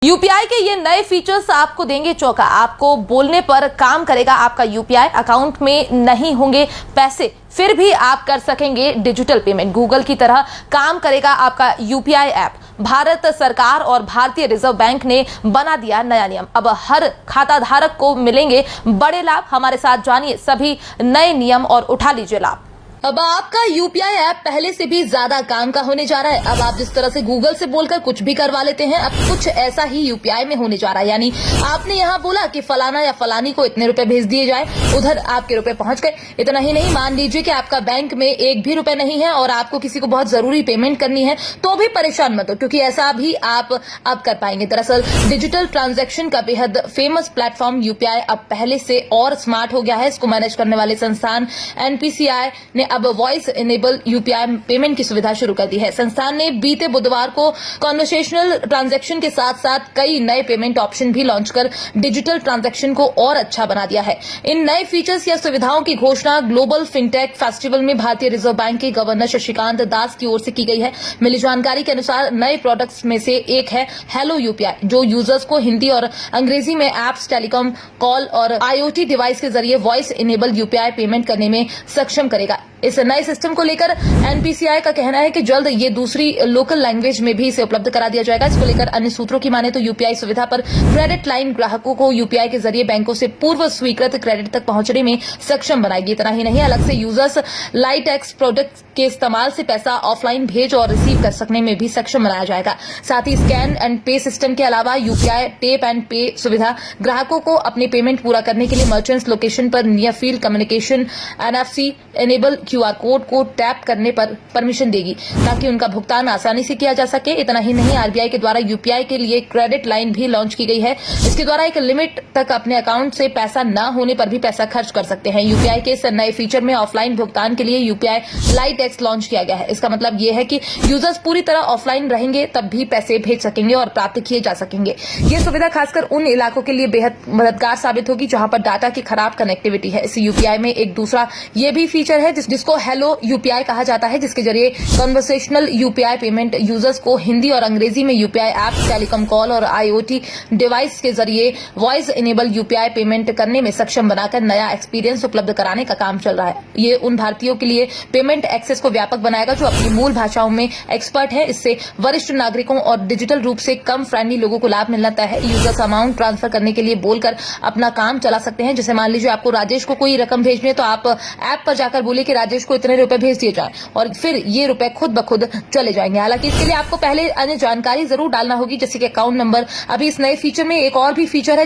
UPI के ये नए फीचर्स आपको देंगे चौंका। आपको बोलने पर काम करेगा आपका यूपीआई। अकाउंट में नहीं होंगे पैसे, फिर भी आप कर सकेंगे डिजिटल पेमेंट। गूगल की तरह काम करेगा आपका यूपीआई ऐप। भारत सरकार और भारतीय रिजर्व बैंक ने बना दिया नया नियम। अब हर खाता धारक को मिलेंगे बड़े लाभ। हमारे साथ जानिए सभी नए नियम और उठा लीजिए लाभ। अब आपका यूपीआई ऐप पहले से भी ज्यादा काम का होने जा रहा है। अब आप जिस तरह से गूगल से बोलकर कुछ भी करवा लेते हैं, अब कुछ ऐसा ही यूपीआई में होने जा रहा है। यानी आपने यहाँ बोला कि फलाना या फलानी को इतने रुपए भेज दिए जाए, उधर आपके रुपए पहुंच गए। इतना ही नहीं, मान लीजिए कि आपका बैंक में एक भी रुपए नहीं है और आपको किसी को बहुत जरूरी पेमेंट करनी है, तो भी परेशान मत हो, क्योंकि ऐसा भी आप अब कर पाएंगे। दरअसल डिजिटल ट्रांजेक्शन का बेहद फेमस प्लेटफॉर्म यूपीआई अब पहले से और स्मार्ट हो गया है। इसको मैनेज करने वाले संस्थान एनपीसीआई ने अब वॉइस इनेबल यूपीआई पेमेंट की सुविधा शुरू कर दी है। संस्थान ने बीते बुधवार को कॉन्वर्सेशनल ट्रांजैक्शन के साथ साथ कई नए पेमेंट ऑप्शन भी लॉन्च कर डिजिटल ट्रांजैक्शन को और अच्छा बना दिया है। इन नए फीचर्स या सुविधाओं की घोषणा ग्लोबल फिनटेक फेस्टिवल में भारतीय रिजर्व बैंक के गवर्नर शशिकांत दास की ओर से की गई है। मिली जानकारी के अनुसार नए प्रोडक्ट्स में से एक है हेलो यूपीआई, जो यूजर्स को हिंदी और अंग्रेजी में एप्स, टेलीकॉम, कॉल और आईओटी डिवाइस के जरिए वॉइस इनेबल यूपीआई पेमेंट करने में सक्षम करेगा। इस नए सिस्टम को लेकर एनपीसीआई का कहना है कि जल्द ये दूसरी लोकल लैंग्वेज में भी इसे उपलब्ध करा दिया जाएगा। इसको लेकर अन्य सूत्रों की माने तो यूपीआई सुविधा पर क्रेडिट लाइन ग्राहकों को यूपीआई के जरिए बैंकों से पूर्व स्वीकृत क्रेडिट तक पहुंचने में सक्षम बनाएगी। इतना ही नहीं, अलग से यूजर्स लाइटेक्स प्रोडक्ट के इस्तेमाल से पैसा ऑफलाइन भेज और रिसीव कर सकने में भी सक्षम बनाया जाएगा। साथ ही स्कैन एंड पे सिस्टम के अलावा यूपीआई टेप एंड पे सुविधा ग्राहकों को अपनी पेमेंट पूरा करने के लिए मर्चेंट्स लोकेशन पर near field communication NFC enable QR code को टैप करने पर परमिशन देगी, ताकि उनका भुगतान आसानी से किया जा सके। इतना ही नहीं, आरबीआई के द्वारा यूपीआई के लिए क्रेडिट लाइन भी लॉन्च की गई है। इसके द्वारा एक लिमिट तक अपने अकाउंट से पैसा न होने पर भी पैसा खर्च कर सकते हैं। यूपीआई के इस नए फीचर में ऑफलाइन भुगतान के लिए यूपीआई लाइटेक्स लॉन्च किया गया है। इसका मतलब यह है कि यूजर्स पूरी तरह ऑफलाइन रहेंगे तब भी पैसे भेज सकेंगे और प्राप्त किए जा सकेंगे। यह सुविधा खासकर उन इलाकों के लिए बेहद मददगार साबित होगी जहां पर डाटा की खराब कनेक्टिविटी है। इस यूपीआई में एक दूसरा ये भी फीचर है जिसको हेलो यूपीआई कहा जाता है, जिसके जरिए कन्वर्सेशनल यूपीआई पेमेंट यूजर्स को हिंदी और अंग्रेजी में यूपीआई ऐप्स, टेलीकॉम, कॉल और आईओटी डिवाइस के जरिए वॉइस इनेबल यूपीआई पेमेंट करने में सक्षम बनाकर नया एक्सपीरियंस उपलब्ध कराने का काम चल रहा है। ये उन भारतीयों के लिए पेमेंट एक्सेस को व्यापक बनाएगा जो अपनी मूल भाषाओं में एक्सपर्ट है। इससे वरिष्ठ नागरिकों और डिजिटल रूप से कम फ्रेंडली लोगों को लाभ मिलना तय है। यूजर्स अमाउंट ट्रांसफर करने के लिए बोलकर अपना काम चला सकते हैं। जैसे मान लीजिए आपको राजेश को कोई रकम भेजनी है, तो आप ऐप पर जाकर बोले कि राजेश को इतने रुपए भेज दिए जाए और फिर ये रुपए खुद ब खुद चले जाएंगे। हालांकि इसके लिए आपको पहले अन्य जानकारी जरूर डालना होगी, जैसे कि अकाउंट नंबर। अभी इस नए फीचर में एक और भी फीचर है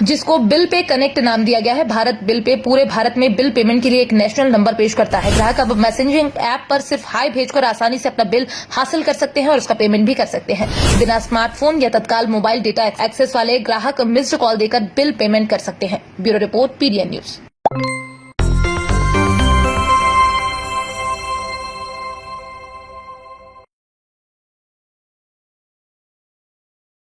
जिसको बिल पे कनेक्ट नाम दिया गया है। भारत बिल पे पूरे भारत में बिल पेमेंट के लिए एक नेशनल नंबर पेश करता है। ग्राहक अब मैसेजिंग ऐप पर सिर्फ हाई भेजकर आसानी से अपना बिल हासिल कर सकते हैं और उसका पेमेंट भी कर सकते हैं। बिना स्मार्टफोन या तत्काल मोबाइल डेटा एक्सेस वाले ग्राहक मिस्ड कॉल देकर बिल पेमेंट कर सकते हैं। Bureau report, PDN news.